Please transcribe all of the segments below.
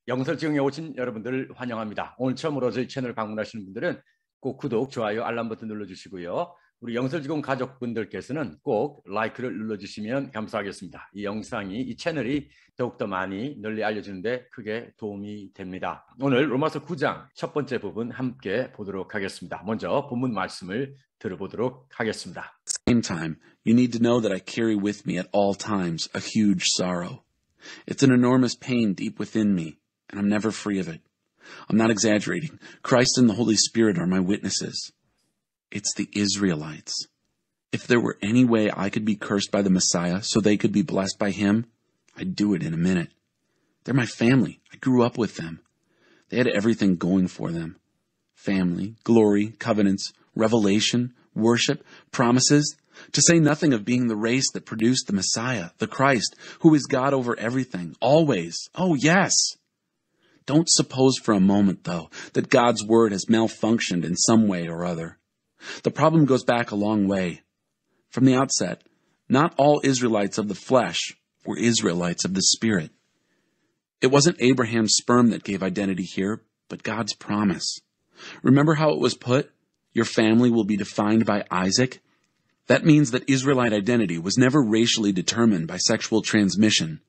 영설지경에 오신 여러분들을 환영합니다. 오늘 처음으로 저희 채널 방문하시는 분들은 꼭 구독, 좋아요, 알람 버튼 눌러주시고요. 우리 영설지공 가족분들께서는 꼭 라이크를 눌러주시면 감사하겠습니다. 이 채널이 더욱더 많이 널리 알려지는데 크게 도움이 됩니다. 오늘 로마서 9장 첫 번째 부분 함께 보도록 하겠습니다. 먼저 본문 말씀을 들어보도록 하겠습니다. Same time, you need to know that I carry with me at all times a huge sorrow. It's an enormous pain deep within me, and I'm never free of it. I'm not exaggerating. Christ and the Holy Spirit are my witnesses. It's the Israelites. If there were any way I could be cursed by the Messiah so they could be blessed by him, I'd do it in a minute. They're my family. I grew up with them. They had everything going for them. Family, glory, covenants, revelation, worship, promises, to say nothing of being the race that produced the Messiah, the Christ, who is God over everything, always. Oh, yes. Don't suppose for a moment, though, that God's word has malfunctioned in some way or other. The problem goes back a long way. From the outset, not all Israelites of the flesh were Israelites of the Spirit. It wasn't Abraham's sperm that gave identity here, but God's promise. Remember how it was put? Your family will be defined by Isaac. That means that Israelite identity was never racially determined by sexual transmission,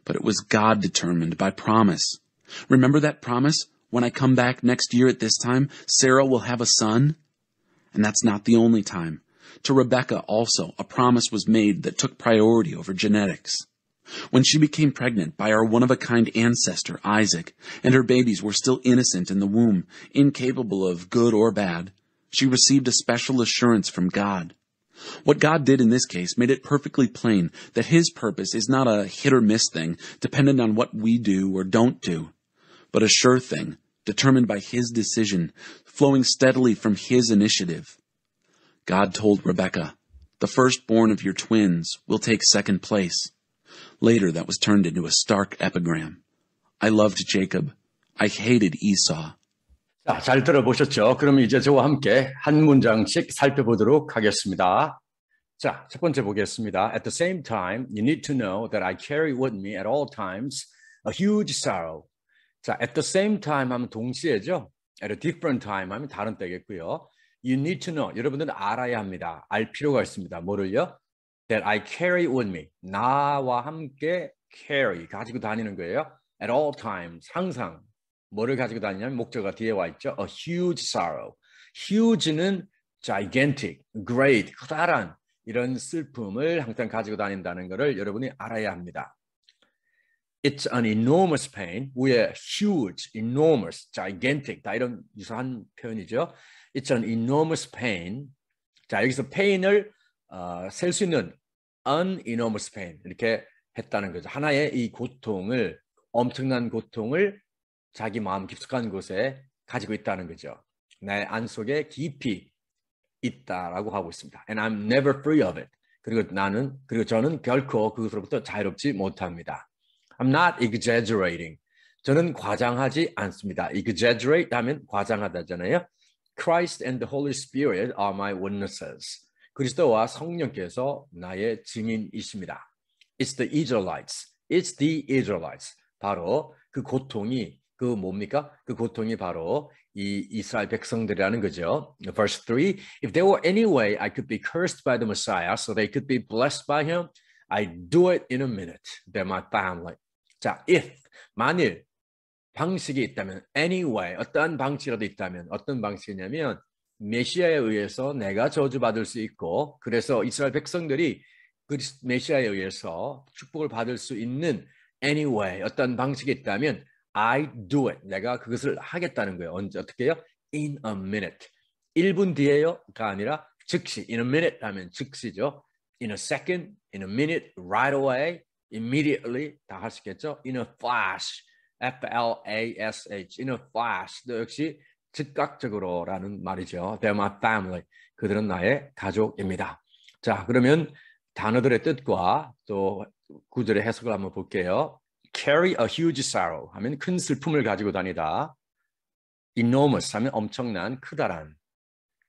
but it was God determined by promise. Remember that promise? When I come back next year at this time, Sarah will have a son? And that's not the only time. To Rebekah also, a promise was made that took priority over genetics. When she became pregnant by our one-of-a-kind ancestor, Isaac, and her babies were still innocent in the womb, incapable of good or bad, she received a special assurance from God. What God did in this case made it perfectly plain that his purpose is not a hit-or-miss thing dependent on what we do or don't do, but a sure thing determined by his decision, flowing steadily from his initiative. God told Rebekah, "The firstborn of your twins will take second place." Later, that was turned into a stark epigram. I loved Jacob. I hated Esau. 자, 잘 들어보셨죠? 그럼 이제 저와 함께 한 문장씩 살펴보도록 하겠습니다. 자, 첫 번째 보겠습니다. At the same time, you need to know that I carry with me at all times a huge sorrow. 자, at the same time 하면 동시에죠. At a different time 하면 다른 때겠고요. You need to know. 여러분들은 알아야 합니다. 알 필요가 있습니다. 뭐를요? That I carry with me. 나와 함께 carry, 가지고 다니는 거예요. At all times, 항상. 뭐를 가지고 다니냐면 목적어가 뒤에 와 있죠. A huge sorrow. huge는 gigantic, great, 커다란 이런 슬픔을 항상 가지고 다닌다는 것을 여러분이 알아야 합니다. It's an enormous pain. 위에 huge, enormous, gigantic 다 이런 유사한 표현이죠. It's an enormous pain. 자, 여기서 pain을 셀 수 있는 an enormous pain 이렇게 했다는 거죠. 하나의 이 고통을, 엄청난 고통을 자기 마음 깊숙한 곳에 가지고 있다는 거죠. 내 안 속에 깊이 있다라고 하고 있습니다. And I'm never free of it. 그리고 저는 결코 그것으로부터 자유롭지 못합니다. I'm not exaggerating. 저는 과장하지 않습니다. exaggerate 하면 과장하다잖아요. Christ and the Holy Spirit are my witnesses. 그리스도와 성령께서 나의 증인이십니다. It's the Israelites. It's the Israelites. 바로 그 고통이 그 뭡니까? 그 고통이 바로 이 이스라엘 백성들이라는 거죠. Verse 3, If there were any way I could be cursed by the Messiah so they could be blessed by him, I'd do it in a minute. They're my family. 자, if, 만일 방식이 있다면, anyway, 어떠한 방식이라도 있다면, 어떤 방식이냐면 메시아에 의해서 내가 저주받을 수 있고 그래서 이스라엘 백성들이 그 메시아에 의해서 축복을 받을 수 있는 anyway, 어떤 방식이 있다면 I do it. 내가 그것을 하겠다는 거예요. 언제 어떻게 해요? In a minute. 1분 뒤에요가 아니라 즉시. In a minute 하면 즉시죠. In a second, in a minute, right away, immediately 다 할 수 있겠죠. In a flash, F-L-A-S-H. In a flash. 또 역시 즉각적으로라는 말이죠. They're my family. 그들은 나의 가족입니다. 자, 그러면 단어들의 뜻과 또 구절의 해석을 한번 볼게요. Carry a huge sorrow 하면 큰 슬픔을 가지고 다니다. Enormous 하면 엄청난, 크다란.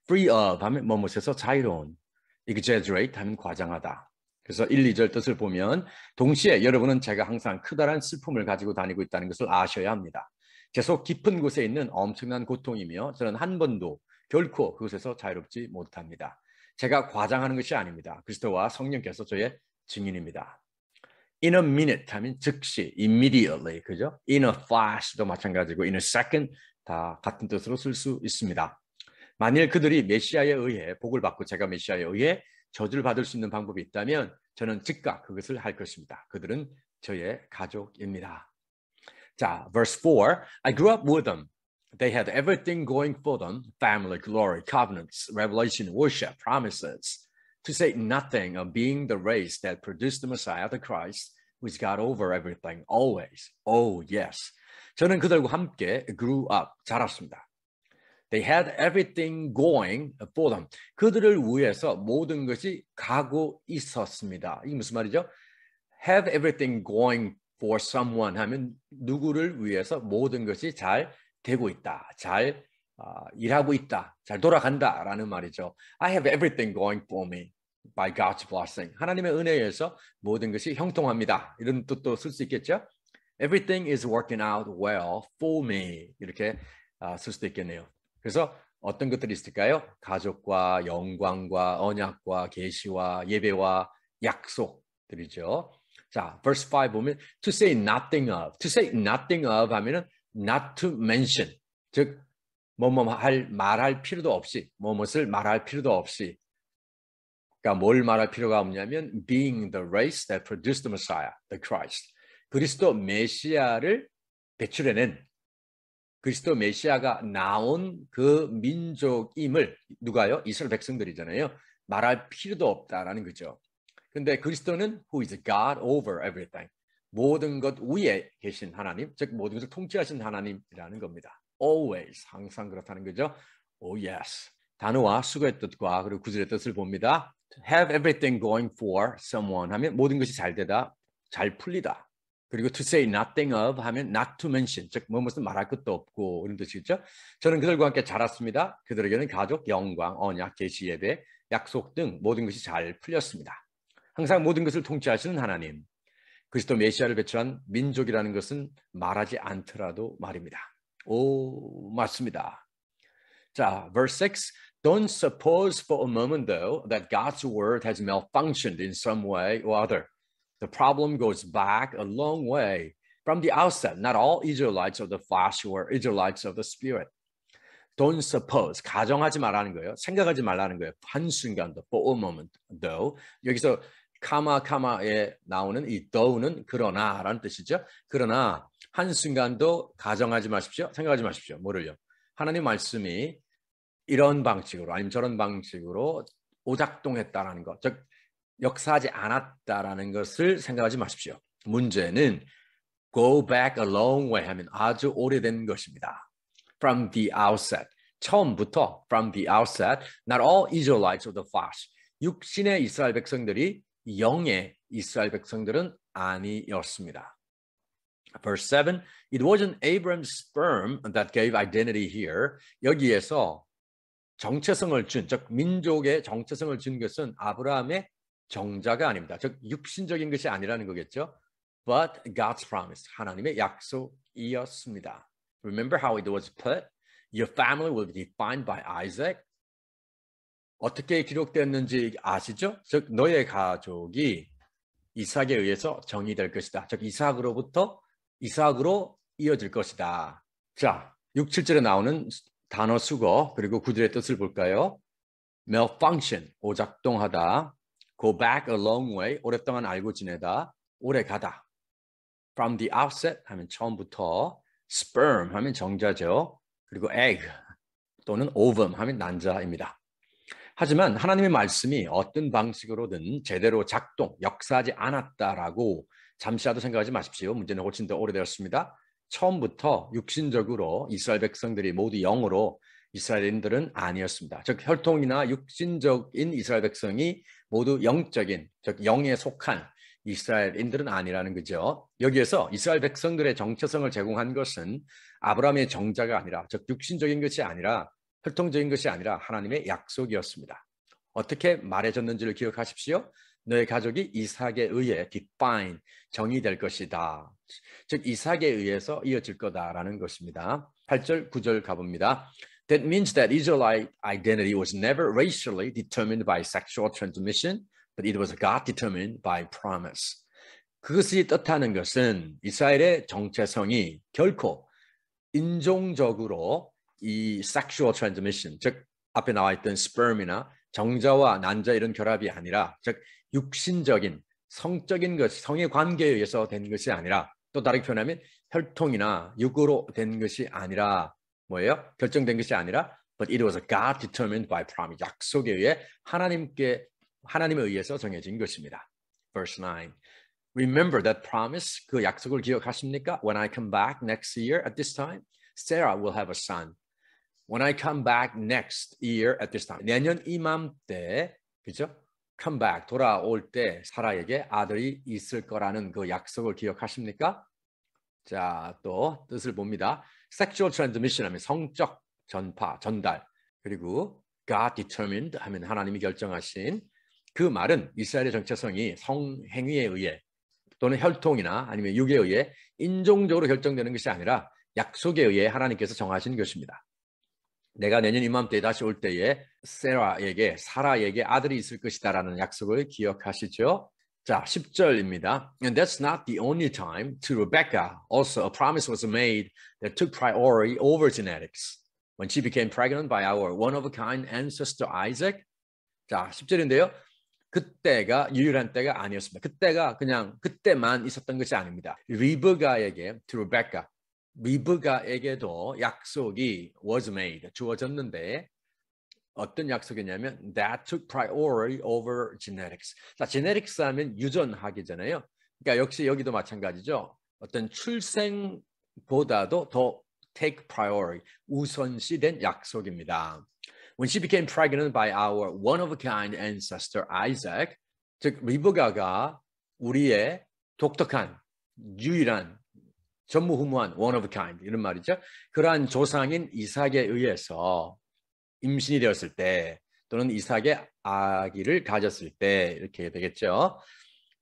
Free of 하면 뭐뭐에서 자유로운. Exaggerate 하면 과장하다. 그래서 1, 2절 뜻을 보면 동시에 여러분은 제가 항상 크다란 슬픔을 가지고 다니고 있다는 것을 아셔야 합니다. 계속 깊은 곳에 있는 엄청난 고통이며 저는 한 번도 결코 그것에서 자유롭지 못합니다. 제가 과장하는 것이 아닙니다. 그리스도와 성령께서 저의 증인입니다. In a minute 하면 즉시, immediately, 그죠? In a flash도 마찬가지고 in a second 다 같은 뜻으로 쓸 수 있습니다. 만일 그들이 메시아에 의해 복을 받고 제가 메시아에 의해 저주를 받을 수 있는 방법이 있다면 저는 즉각 그것을 할 것입니다. 그들은 저의 가족입니다. 자, verse 4. I grew up with them. They had everything going for them. Family, glory, covenants, revelation, worship, promises. To say nothing of being the race that produced the Messiah, the Christ, who's got over everything, always. Oh, yes. 저는 그들과 함께 grew up, 자랐습니다. They had everything going for them. 그들을 위해서 모든 것이 가고 있었습니다. 이게 무슨 말이죠? Have everything going for someone 하면 누구를 위해서 모든 것이 잘 되고 있다. 잘 일하고 있다. 잘 돌아간다라는 말이죠. I have everything going for me by God's blessing. 하나님의 은혜에서 모든 것이 형통합니다. 이런 뜻도 쓸 수 있겠죠? Everything is working out well for me. 이렇게 쓸 수도 있겠네요. 그래서 어떤 것들이 있을까요? 가족과 영광과 언약과 계시와 예배와 약속들이죠. 자, verse 5 보면 to say nothing of. To say nothing of 하면은 not to mention. 즉 말할 필요도 없이, 무엇을 말할 필요도 없이. 그러니까 뭘 말할 필요가 없냐면 being the race that produced the Messiah, the Christ. 그리스도 메시아를 배출해낸 그리스도 메시아가 나온 그 민족임을 누가요? 이스라엘 백성들이잖아요. 말할 필요도 없다라는 거죠. 근데 그리스도는 who is God over everything. 모든 것 위에 계신 하나님, 즉 모든 것을 통치하신 하나님이라는 겁니다. Always, 항상 그렇다는 거죠. Oh yes. 단어와 수거의 뜻과 그리고 구절의 뜻을 봅니다. Have everything going for someone 하면 모든 것이 잘 되다, 잘 풀리다. 그리고 to say nothing of 하면 not to mention, 즉 무엇을 말할 것도 없고 이런 뜻이죠. 저는 그들과 함께 자랐습니다. 그들에게는 가족, 영광, 언약, 계시, 예배, 약속 등 모든 것이 잘 풀렸습니다. 항상 모든 것을 통치하시는 하나님, 그리스도 메시아를 배출한 민족이라는 것은 말하지 않더라도 말입니다. 오, 맞습니다. 자, verse 6. Don't suppose for a moment, though, that God's word has malfunctioned in some way or other. The problem goes back a long way. From the outset, not all Israelites of the flesh were Israelites of the spirit. Don't suppose, 가정하지 말라는 거예요. 생각하지 말라는 거예요. 한순간도, for a moment, though. 여기서 카마에 나오는 이 though는 그러나라는 뜻이죠. 그러나 한순간도 가정하지 마십시오. 생각하지 마십시오. 뭐를요? 하나님 말씀이 이런 방식으로 아니면 저런 방식으로 오작동했다라는 것, 즉 역사하지 않았다라는 것을 생각하지 마십시오. 문제는 go back a long way 하면 아주 오래된 것입니다. From the outset, 처음부터 from the outset, not all Israelites of the flesh, 육신의 이스라엘 백성들이 영의 이스라엘 백성들은 아니었습니다. Verse 7, it wasn't Abraham's sperm that gave identity here. 여기에서 정체성을 준, 즉 민족의 정체성을 준 것은 아브라함의 정자가 아닙니다. 즉 육신적인 것이 아니라는 거겠죠. But God's promise, 하나님의 약속이었습니다. Remember how it was put? Your family will be defined by Isaac. 어떻게 기록되었는지 아시죠? 즉 너의 가족이 이삭에 의해서 정의될 것이다. 즉 이삭으로 이어질 것이다. 자, 6, 7절에 나오는 단어 수거 그리고 구절의 뜻을 볼까요? malfunction, 오작동하다. Go back a long way, 오랫동안 알고 지내다, 오래 가다. From the outset 하면 처음부터, sperm 하면 정자죠. 그리고 egg 또는 ovum 하면 난자입니다. 하지만 하나님의 말씀이 어떤 방식으로든 제대로 작동, 역사하지 않았다라고 잠시라도 생각하지 마십시오. 문제는 훨씬 더 오래되었습니다. 처음부터 육신적으로 이스라엘 백성들이 모두 영으로 이스라엘인들은 아니었습니다. 즉 혈통이나 육신적인 이스라엘 백성이 모두 영적인, 즉 영에 속한 이스라엘인들은 아니라는 거죠. 여기에서 이스라엘 백성들의 정체성을 제공한 것은 아브라함의 정자가 아니라, 즉 육신적인 것이 아니라 혈통적인 것이 아니라 하나님의 약속이었습니다. 어떻게 말해졌는지를 기억하십시오. 너의 가족이 이삭에 의해 define, 정의될 것이다. 즉 이삭에 의해서 이어질 거다라는 것입니다. 8절, 9절 가봅니다. That means that Israelite identity was never racially determined by sexual transmission, but it was God determined by promise. 그것이 뜻하는 것은 이스라엘의 정체성이 결코 인종적으로 이 sexual transmission, 즉 앞에 나와 있던 sperm이나 정자와 난자 이런 결합이 아니라, 즉 육신적인 성적인 것, 성의 관계에 의해서 된 것이 아니라, 또 다르게 표현하면 혈통이나 육으로 된 것이 아니라 뭐예요? 결정된 것이 아니라 but it was God determined by promise. 약속에 의해 하나님에 의해서 정해진 것입니다. Verse 9. Remember that promise. 그 약속을 기억하십니까? When I come back next year at this time, Sarah will have a son. When I come back next year at this time. 내년 이맘때, 그죠? Come back, 돌아올 때 사라에게 아들이 있을 거라는 그 약속을 기억하십니까? 자, 또 뜻을 봅니다. Sexual transmission 하면 성적 전파, 전달. 그리고 God determined 하면 하나님이 결정하신. 그 말은 이스라엘의 정체성이 성행위에 의해 또는 혈통이나 아니면 육에 의해 인종적으로 결정되는 것이 아니라 약속에 의해 하나님께서 정하신 것입니다. 내가 내년 이맘때에 다시 올 때에 사라에게 아들이 있을 것이다라는 약속을 기억하시죠? 자, 10절입니다. And that's not the only time. To Rebecca also a promise was made that took priority over genetics. When she became pregnant by our one-of-a-kind ancestor Isaac. 자, 10절인데요. 그때가 유일한 때가 아니었습니다. 그때가 그냥 그때만 있었던 것이 아닙니다. 리브가에게, to Rebecca, 리브가에게도 약속이 was made, 주어졌는데 어떤 약속이냐면 that took priority over genetics. 자, genetics 하면 유전학이잖아요. 그러니까 역시 여기도 마찬가지죠. 어떤 출생보다도 더 take priority, 우선시된 약속입니다. When she became pregnant by our one-of-a-kind ancestor Isaac, 즉 리브가가 우리의 독특한, 유일한, 전무후무한 one-of-a-kind 이런 말이죠. 그러한 조상인 이삭에 의해서 임신이 되었을 때 또는 이삭의 아기를 가졌을 때 이렇게 되겠죠.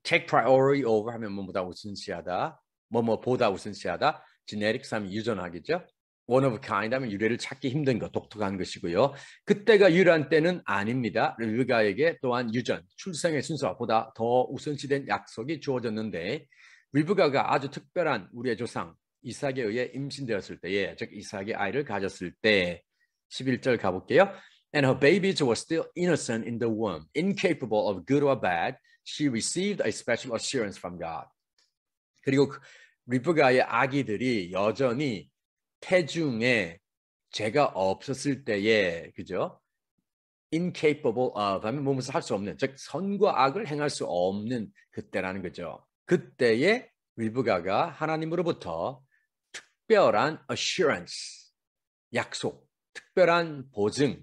Take priority over 하면 뭐보다 우선시하다, 뭐뭐보다 우선시하다. genetics 하면 유전학이죠. one of a kind 하면 유래를 찾기 힘든 것, 독특한 것이고요. 그때가 유일한 때는 아닙니다. 리브가에게 또한 유전, 출생의 순서보다 더 우선시된 약속이 주어졌는데 리브가가 아주 특별한 우리의 조상 이삭에 의해 임신되었을 때에, 즉 이삭의 아이를 가졌을 때 11절 가볼게요. And her babies were still innocent in the womb, incapable of good or bad. She received a special assurance from God. 그리고 리브가의 아기들이 여전히 태중에 죄가 없었을 때에, 그죠? incapable of 하면 무엇을 할 수 없는, 즉 선과 악을 행할 수 없는 그때라는 거죠. 그때에 리브가가 하나님으로부터 특별한 assurance, 약속, 특별한 보증,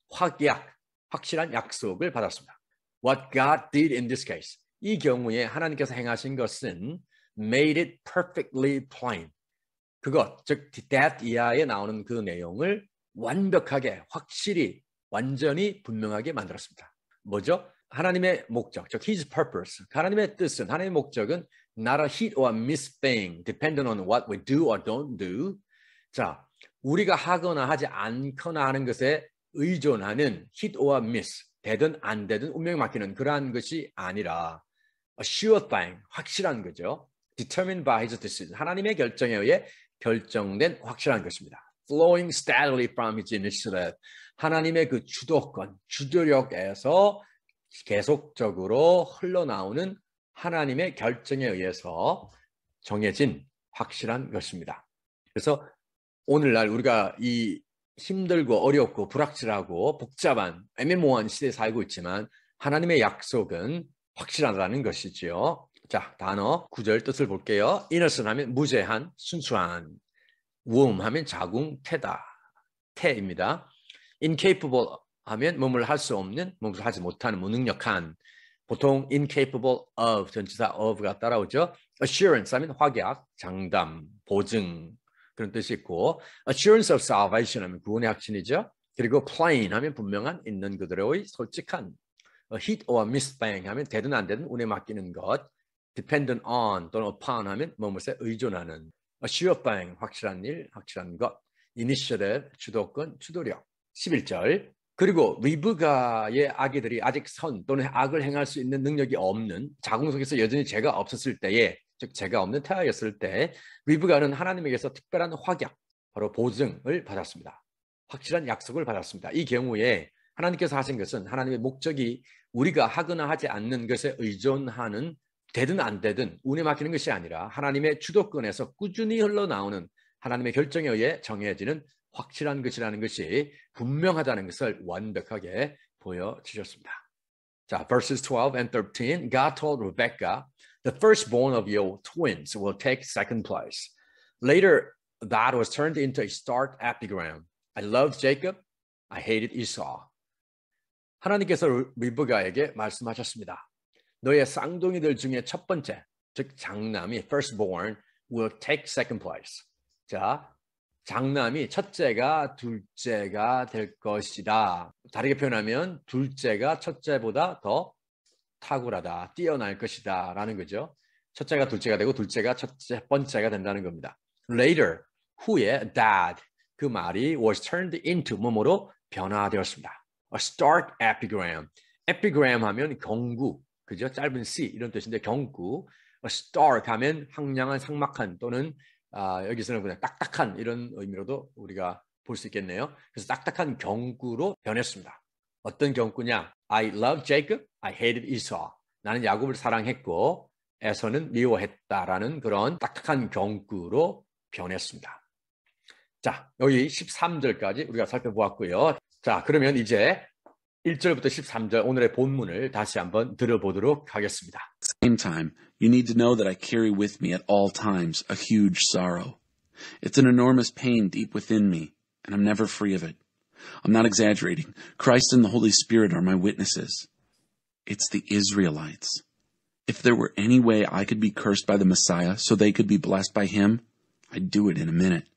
확실한 약속을 받았습니다. What God did in this case, 이 경우에 하나님께서 행하신 것은 made it perfectly plain. 그것, 즉 that 이하에 나오는 그 내용을 완벽하게, 확실히, 완전히 분명하게 만들었습니다. 뭐죠? 하나님의 목적, 즉 His purpose, 하나님의 뜻은, 하나님의 목적은 not a hit or miss thing, dependent on what we do or don't do. 자, 우리가 하거나 하지 않거나 하는 것에 의존하는 hit or miss, 되든 안 되든 운명에 맡기는 그러한 것이 아니라 a sure thing, 확실한 거죠. determined by His decision, 하나님의 결정에 의해 결정된 확실한 것입니다. Flowing steadily from His initiative, 하나님의 그 주도권, 주도력에서 계속적으로 흘러나오는 하나님의 결정에 의해서 정해진 확실한 것입니다. 그래서 오늘날 우리가 이 힘들고 어렵고 불확실하고 복잡한 애매모호한 시대에 살고 있지만 하나님의 약속은 확실하다는 것이지요. 자, 단어 9절 뜻을 볼게요. innocent 하면 무죄한, 순수한, womb 하면 자궁, 태입니다. incapable 하면 몸을 할 수 없는, 몸을 하지 못하는, 무능력한. 보통 incapable of, 전치사 of가 따라오죠. assurance 하면 확약, 장담, 보증 그런 뜻이 있고, assurance of salvation 하면 구원의 확신이죠. 그리고 plain 하면 분명한, 있는 그대로의 솔직한, hit or miss bang 하면 되든 안 되든 운에 맡기는 것. dependent on 또는 upon 하면 무엇에 의존하는. sure bang 확실한 일, 확실한 것. initiative 주도권, 주도력. 11절. 그리고 리브가의 아기들이 아직 선 또는 악을 행할 수 있는 능력이 없는 자궁 속에서 여전히 죄가 없었을 때에 즉 죄가 없는 태아였을 때 리브가는 하나님에게서 특별한 확약 바로 보증을 받았습니다. 확실한 약속을 받았습니다. 이 경우에 하나님께서 하신 것은 하나님의 목적이 우리가 하거나 하지 않는 것에 의존하는 되든 안 되든 운에 맡기는 것이 아니라 하나님의 주도권에서 꾸준히 흘러나오는 하나님의 결정에 의해 정해지는 확실한 것이라는 것이 분명하다는 것을 완벽하게 보여주셨습니다. 자, verses 12 and 13, God told Rebecca, the firstborn of your twins will take second place. Later, that was turned into a stark epigram. I loved Jacob, I hated Esau. 하나님께서 리브가에게 말씀하셨습니다. 너의 쌍둥이들 중에 첫 번째, 즉 장남이 firstborn will take second place. 자, 장남이 첫째가 둘째가 될 것이다. 다르게 표현하면 둘째가 첫째보다 더 탁월하다, 뛰어날 것이다 라는 거죠. 첫째가 둘째가 되고 둘째가 첫째 번째가 된다는 겁니다. Later, 후에 that, 그 말이 was turned into 뭐뭐로 변화되었습니다. A stark epigram. epigram 하면 경구, 그죠? 짧은 C 이런 뜻인데 경구. A stark 하면 황량한, 삭막한 또는 여기서는 그냥 딱딱한 이런 의미로도 우리가 볼 수 있겠네요. 그래서 딱딱한 경구로 변했습니다. 어떤 경구냐? I love Jacob, I hated Esau. 나는 야곱을 사랑했고 에서는 미워했다라는 그런 딱딱한 경구로 변했습니다. 자, 여기 13절까지 우리가 살펴보았고요. 자, 그러면 이제 1절부터 13절 오늘의 본문을 다시 한번 들어보도록 하겠습니다. Same time, you need to know that I carry with me at all times a huge sorrow. It's an enormous pain deep within me, and I'm never free of it. I'm not exaggerating. Christ and the Holy Spirit are my witnesses. It's the Israelites. If there were any way I could be cursed by the Messiah so they could be blessed by him, I'd do it in a minute.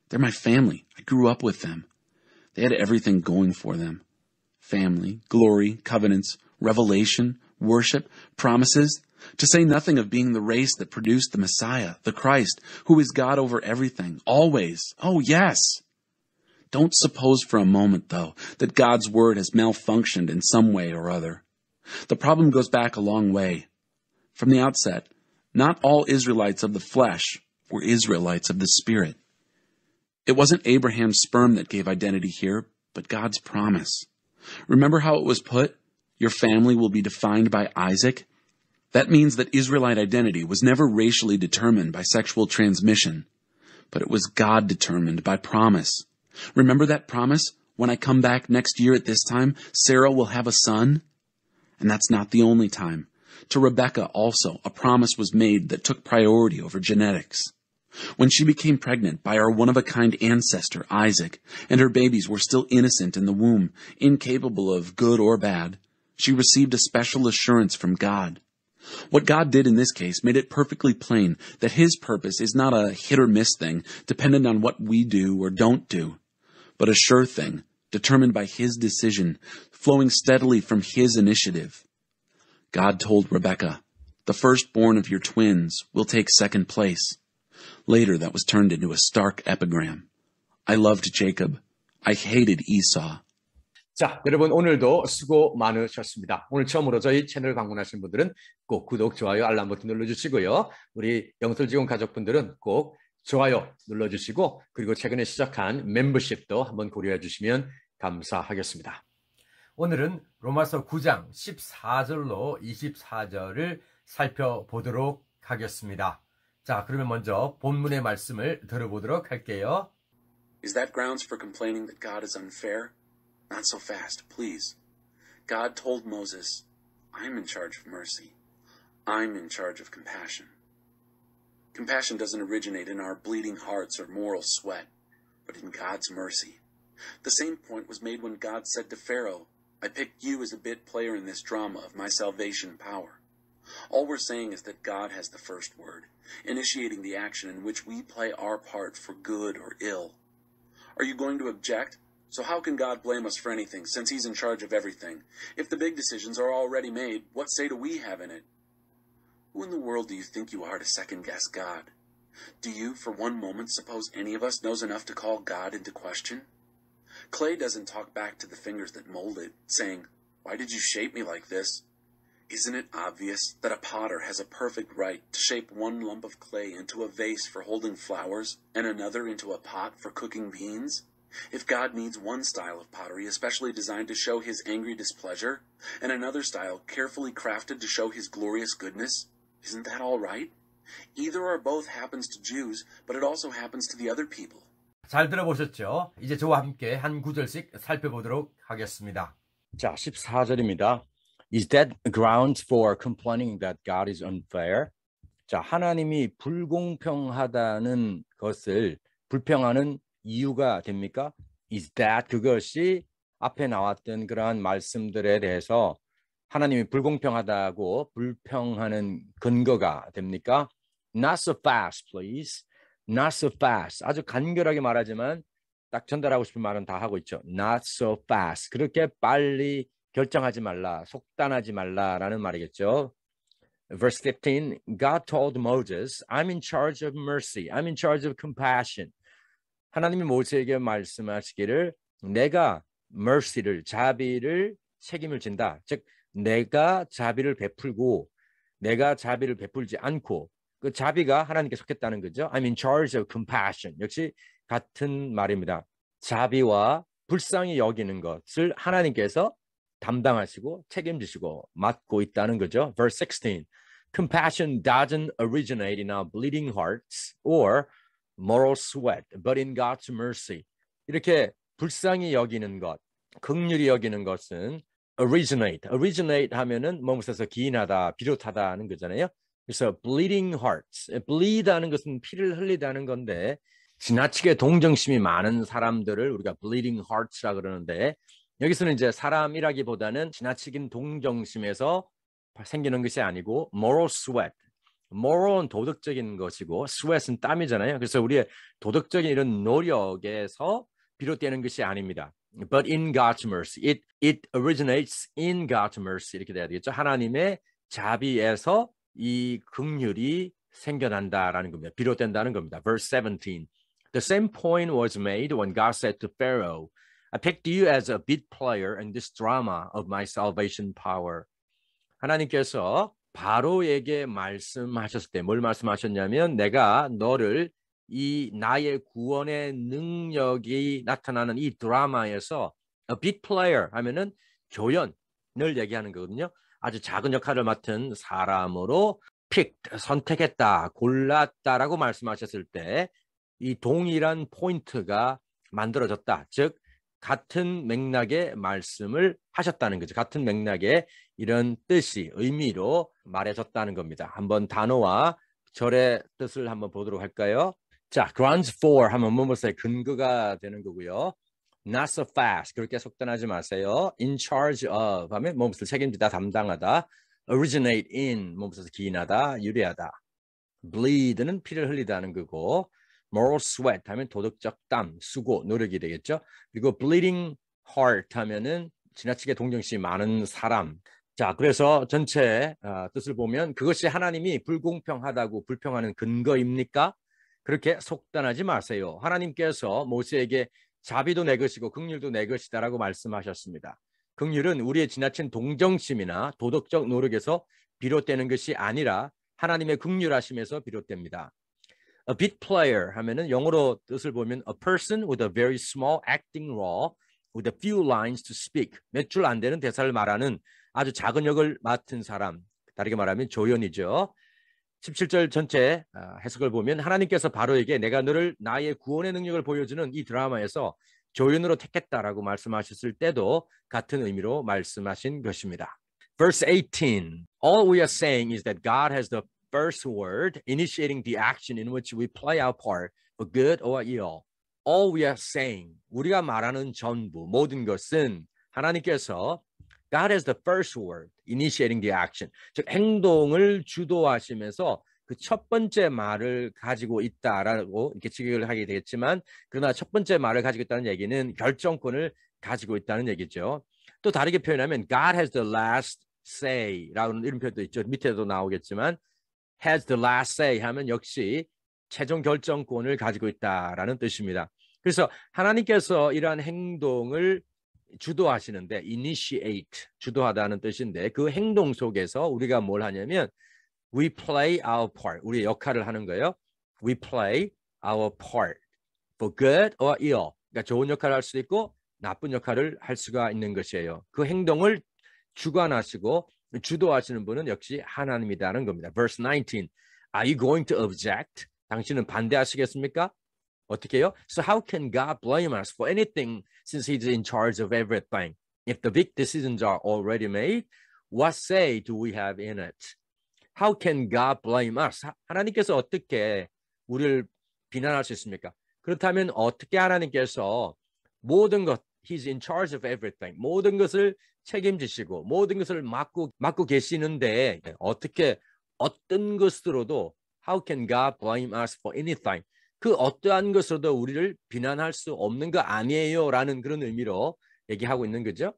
They're my family. I grew up with them. They had everything going for them. Family, glory, covenants, revelation, worship, promises, to say nothing of being the race that produced the Messiah, the Christ, who is God over everything, always. Oh, yes. Don't suppose for a moment, though, that God's word has malfunctioned in some way or other. The problem goes back a long way. From the outset, not all Israelites of the flesh were Israelites of the Spirit. It wasn't Abraham's sperm that gave identity here, but God's promise. Remember how it was put? Your family will be defined by Isaac. That means that Israelite identity was never racially determined by sexual transmission, but it was God determined by promise. Remember that promise? When I come back next year at this time, Sarah will have a son? And that's not the only time. To Rebekah also, a promise was made that took priority over genetics. When she became pregnant by our one-of-a-kind ancestor, Isaac, and her babies were still innocent in the womb, incapable of good or bad, she received a special assurance from God. What God did in this case made it perfectly plain that his purpose is not a hit-or-miss thing dependent on what we do or don't do, but a sure thing, determined by his decision, flowing steadily from his initiative. God told Rebekah, the firstborn of your twins will take second place. Later, that was turned into a stark epigram. I loved Jacob. I hated Esau. 자, 여러분 오늘도 수고 많으셨습니다. 오늘 처음으로 저희 채널 방문하신 분들은 꼭 구독, 좋아요, 알람 버튼 눌러주시고요. 우리 영설직원 가족분들은 꼭 좋아요 눌러주시고 그리고 최근에 시작한 멤버십도 한번 고려해 주시면 감사하겠습니다. 오늘은 로마서 9장 14절로 24절을 살펴보도록 하겠습니다. 자, 그러면 먼저 본문의 말씀을 들어보도록 할게요. Is that grounds for complaining that God is unfair? Not so fast, please. God told Moses, I'm in charge of mercy. I'm in charge of compassion. Compassion doesn't originate in our bleeding hearts or moral sweat, but in God's mercy. The same point was made when God said to Pharaoh, I picked you as a bit player in this drama of my salvation power. All we're saying is that God has the first word, initiating the action in which we play our part for good or ill. Are you going to object? So how can God blame us for anything, since he's in charge of everything? If the big decisions are already made, what say do we have in it? Who in the world do you think you are to second-guess God? Do you, for one moment, suppose any of us knows enough to call God into question? Clay doesn't talk back to the fingers that mold it, saying, "Why did you shape me like this?" Isn't it obvious that a potter has a perfect right to shape one lump of clay into a vase for holding flowers and another into a pot for cooking beans? If God needs one style of pottery especially designed to show his angry displeasure, and another style carefully crafted to show his glorious goodness, isn't that all right? Either or both happens to Jews, but it also happens to the other people. 잘 들어보셨죠? 이제 저와 함께 한 구절씩 살펴보도록 하겠습니다. 자, 14절입니다. Is that grounds for complaining that God is unfair? 자, 하나님이 불공평하다는 것을 불평하는 이유가 됩니까? Is that 그것이 앞에 나왔던 그러한 말씀들에 대해서 하나님이 불공평하다고 불평하는 근거가 됩니까? Not so fast, please. Not so fast. 아주 간결하게 말하지만 딱 전달하고 싶은 말은 다 하고 있죠. Not so fast. 그렇게 빨리 결정하지 말라, 속단하지 말라라는 말이겠죠. Verse 15, God told Moses, I'm in charge of mercy. I'm in charge of compassion. 하나님이 모세에게 말씀하시기를 내가 mercy를, 자비를 책임을 진다. 즉 내가 자비를 베풀고 내가 자비를 베풀지 않고 그 자비가 하나님께 속했다는 거죠. I'm in charge of compassion. 역시 같은 말입니다. 자비와 불쌍히 여기는 것을 하나님께서 담당하시고 책임지시고 맡고 있다는 거죠. Verse 16. Compassion doesn't originate in our bleeding hearts or moral sweat, but in God's mercy. 이렇게 불쌍히 여기는 것, 긍휼히 여기는 것은 originate 하면은 몸에서 기인하다, 비롯하다는 거잖아요. 그래서 bleeding hearts, bleed하는 것은 피를 흘리다는 건데 지나치게 동정심이 많은 사람들을 우리가 bleeding hearts라 그러는데 여기서는 이제 사람이라기보다는 지나치긴 동정심에서 생기는 것이 아니고 moral sweat. moral은 도덕적인 것이고 sweat은 땀이잖아요. 그래서 우리의 도덕적인 이런 노력에서 비롯되는 것이 아닙니다. But in God's mercy, it originates in God's mercy 이렇게 돼야 되겠죠. 하나님의 자비에서 이 긍휼이 생겨난다라는 겁니다. 비롯된다는 겁니다. Verse 17. The same point was made when God said to Pharaoh, I picked you as a bit player in this drama of my salvation power. 하나님께서 바로에게 말씀하셨을 때 뭘 말씀하셨냐면 내가 너를 이 나의 구원의 능력이 나타나는 이 드라마에서 a bit player 하면은 조연을 얘기하는 거거든요. 아주 작은 역할을 맡은 사람으로 picked, 선택했다, 골랐다라고 말씀하셨을 때 이 동일한 포인트가 만들어졌다. 즉 같은 맥락의 말씀을 하셨다는 거죠. 같은 맥락의 이런 뜻이 의미로 말해졌다는 겁니다. 한번 단어와 절의 뜻을 한번 보도록 할까요? 자, grounds for 하면 무엇의 근거가 되는 거고요. Not so fast, 그렇게 속단하지 마세요. In charge of 하면 무엇을 책임지다, 담당하다. Originate in, 무엇에서 기인하다, 유래하다. Bleed는 피를 흘리다는 거고 moral sweat 하면 도덕적 땀, 수고, 노력이 되겠죠. 그리고 bleeding heart 하면은 지나치게 동정심이 많은 사람. 자, 그래서 전체 뜻을 보면 그것이 하나님이 불공평하다고 불평하는 근거입니까? 그렇게 속단하지 마세요. 하나님께서 모세에게 자비도 내 것이고 긍휼도 내 것이다라고 말씀하셨습니다. 긍휼은 우리의 지나친 동정심이나 도덕적 노력에서 비롯되는 것이 아니라 하나님의 긍휼하심에서 비롯됩니다. A bit player 하면은 영어로 뜻을 보면 a person with a very small acting role with a few lines to speak. 몇 줄 안 되는 대사를 말하는 아주 작은 역을 맡은 사람. 다르게 말하면 조연이죠. 17절 전체 해석을 보면 하나님께서 바로에게 내가 너를 나의 구원의 능력을 보여주는 이 드라마에서 조연으로 택했다라고 말씀하셨을 때도 같은 의미로 말씀하신 것입니다. Verse 18. All we are saying is that God has the first word, initiating the action in which we play our part, for good or ill. All we are saying, 우리가 말하는 전부, 모든 것은 하나님께서 God has the first word, initiating the action. 즉 행동을 주도하시면서 그 첫 번째 말을 가지고 있다라고 이렇게 직역을 하게 되겠지만, 그러나 첫 번째 말을 가지고 있다는 얘기는 결정권을 가지고 있다는 얘기죠. 또 다르게 표현하면 God has the last say라는 이런 표현도 있죠. 밑에도 나오겠지만 has the last say 하면 역시 최종 결정권을 가지고 있다라는 뜻입니다. 그래서 하나님께서 이러한 행동을 주도하시는데 initiate, 주도하다는 뜻인데 그 행동 속에서 우리가 뭘 하냐면 we play our part, 우리의 역할을 하는 거예요. We play our part for good or ill. 그러니까 좋은 역할을 할 수 있고 나쁜 역할을 할 수가 있는 것이에요. 그 행동을 주관하시고 주도하시는 분은 역시 하나님이라는 겁니다. Verse 19. Are you going to object? 당신은 반대하시겠습니까? 어떻게 해요? So how can God blame us for anything since He's in charge of everything? If the big decisions are already made, what say do we have in it? How can God blame us? 하나님께서 어떻게 우리를 비난할 수 있습니까? 그렇다면 어떻게 하나님께서 모든 것, He's in charge of everything, 모든 것을 책임지시고 모든 것을 맡고 계시는데 어떻게 어떤 것으로도 How can God blame us for anything? 그 어떠한 것으로도 우리를 비난할 수 없는 거 아니에요 라는 그런 의미로 얘기하고 있는 거죠.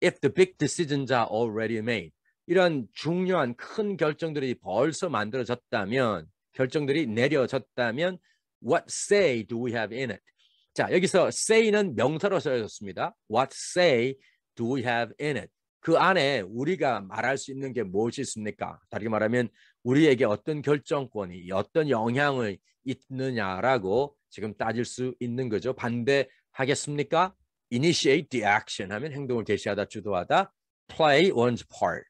If the big decisions are already made. 이런 중요한 큰 결정들이 벌써 만들어졌다면, 결정들이 내려졌다면 what say do we have in it? 자, 여기서 say는 명사로 써졌습니다. What say do we have in it? 그 안에 우리가 말할 수 있는 게 무엇이 있습니까? 다르게 말하면 우리에게 어떤 결정권이, 어떤 영향을 있느냐라고 지금 따질 수 있는 거죠. 반대하겠습니까? Initiate the action 하면 행동을 개시하다, 주도하다. Play one's part.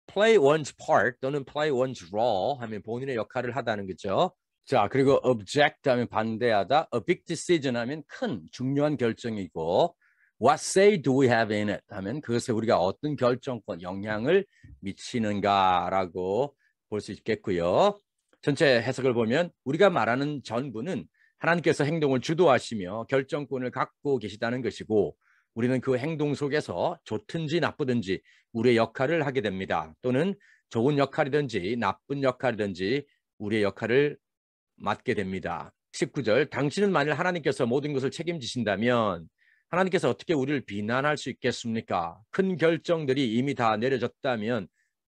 Play one's part 또는 play one's role 하면 본인의 역할을 하다는 거죠. 자, 그리고 object 하면 반대하다. A big decision 하면 큰, 중요한 결정이고 What say do we have in it? 하면 그것에 우리가 어떤 결정권, 영향을 미치는가라고 볼 수 있겠고요. 전체 해석을 보면 우리가 말하는 전부는 하나님께서 행동을 주도하시며 결정권을 갖고 계시다는 것이고 우리는 그 행동 속에서 좋든지 나쁘든지 우리의 역할을 하게 됩니다. 또는 좋은 역할이든지 나쁜 역할이든지 우리의 역할을 맡게 됩니다. 19절, 당신은 만일 하나님께서 모든 것을 책임지신다면 하나님께서 어떻게 우리를 비난할 수 있겠습니까? 큰 결정들이 이미 다 내려졌다면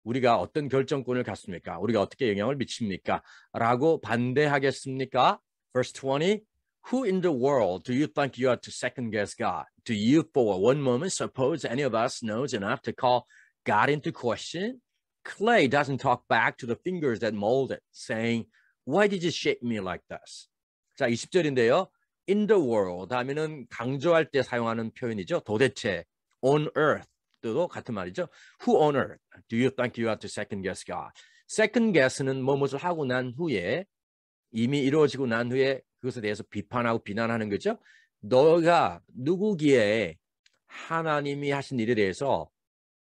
우리가 어떤 결정권을 갖습니까? 우리가 어떻게 영향을 미칩니까? 라고 반대하겠습니까? Verse 20, Who in the world do you think you are to second guess God? Do you for one moment suppose any of us knows enough to call God into question? Clay doesn't talk back to the fingers that mold it, saying, Why did you shape me like this? 자, 20절인데요. In the world 하면은 강조할 때 사용하는 표현이죠. 도대체, on earth 도 같은 말이죠. Who on earth do you think you are to second guess God? Second guess는 무엇을 하고 난 후에 이미 이루어지고 난 후에 그것에 대해서 비판하고 비난하는 거죠. 너가 누구기에 하나님이 하신 일에 대해서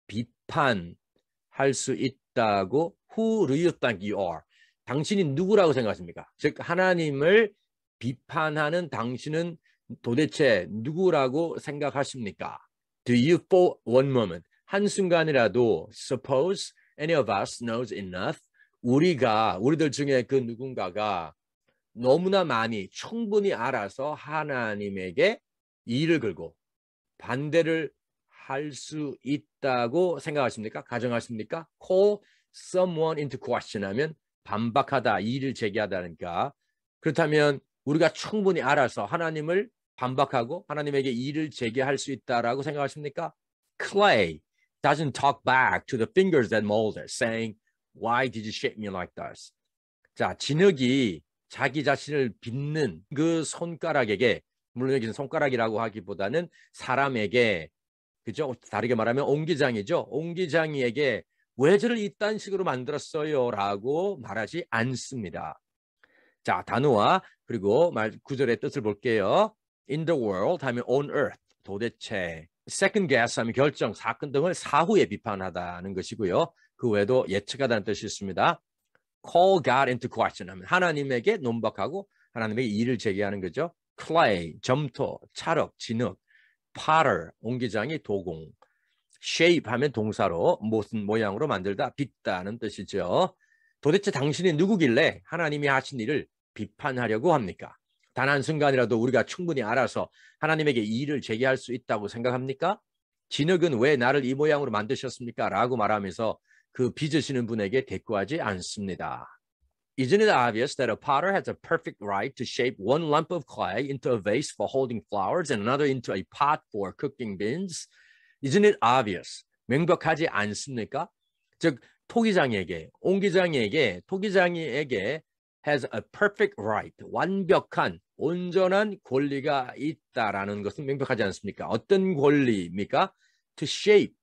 비판할 수 있다고 Who do you think you are? 당신이 누구라고 생각하십니까? 즉 하나님을 비판하는 당신은 도대체 누구라고 생각하십니까? Do you for one moment, 한순간이라도 suppose any of us knows enough? 우리들 중에 그 누군가가 너무나 많이 충분히 알아서 하나님에게 이의를 걸고 반대를 할 수 있다고 생각하십니까? 가정하십니까? Call someone into question 하면 반박하다, 이의를 제기하다니까. 그렇다면 우리가 충분히 알아서 하나님을 반박하고 하나님에게 이의를 제기할 수 있다라고 생각하십니까? Clay doesn't talk back to the fingers that mold it, saying, Why did you shape me like this? 자, 진흙이 자기 자신을 빚는 그 손가락에게, 물론 여기는 손가락이라고 하기보다는 사람에게, 그죠? 다르게 말하면 옹기장이죠. 옹기장이에게 왜 저를 이딴 식으로 만들었어요? 라고 말하지 않습니다. 자, 단어와 그리고 구절의 뜻을 볼게요. In the world 하면 on earth, 도대체. Second guess 하면 결정, 사건 등을 사후에 비판하다는 것이고요. 그 외에도 예측하다는 뜻이 있습니다. Call God into question 하면 하나님에게 논박하고 하나님에게 이의를 제기하는 거죠. Clay, 점토, 찰흙, 진흙. Potter, 옹기장이 도공. Shape 하면 동사로 무슨 모양으로 만들다, 빚다는 뜻이죠. 도대체 당신이 누구길래 하나님이 하신 일을 비판하려고 합니까? 단 한순간이라도 우리가 충분히 알아서 하나님에게 이의를 제기할 수 있다고 생각합니까? 진흙은 왜 나를 이 모양으로 만드셨습니까? 라고 말하면서 그 빚으시는 분에게 대꾸하지 않습니다. Isn't it obvious that a potter has a perfect right to shape one lump of clay into a vase for holding flowers and another into a pot for cooking beans? Isn't it obvious? 명백하지 않습니까? 즉 토기장이에게 has a perfect right, 완벽한 온전한 권리가 있다라는 것은 명백하지 않습니까? 어떤 권리입니까? To shape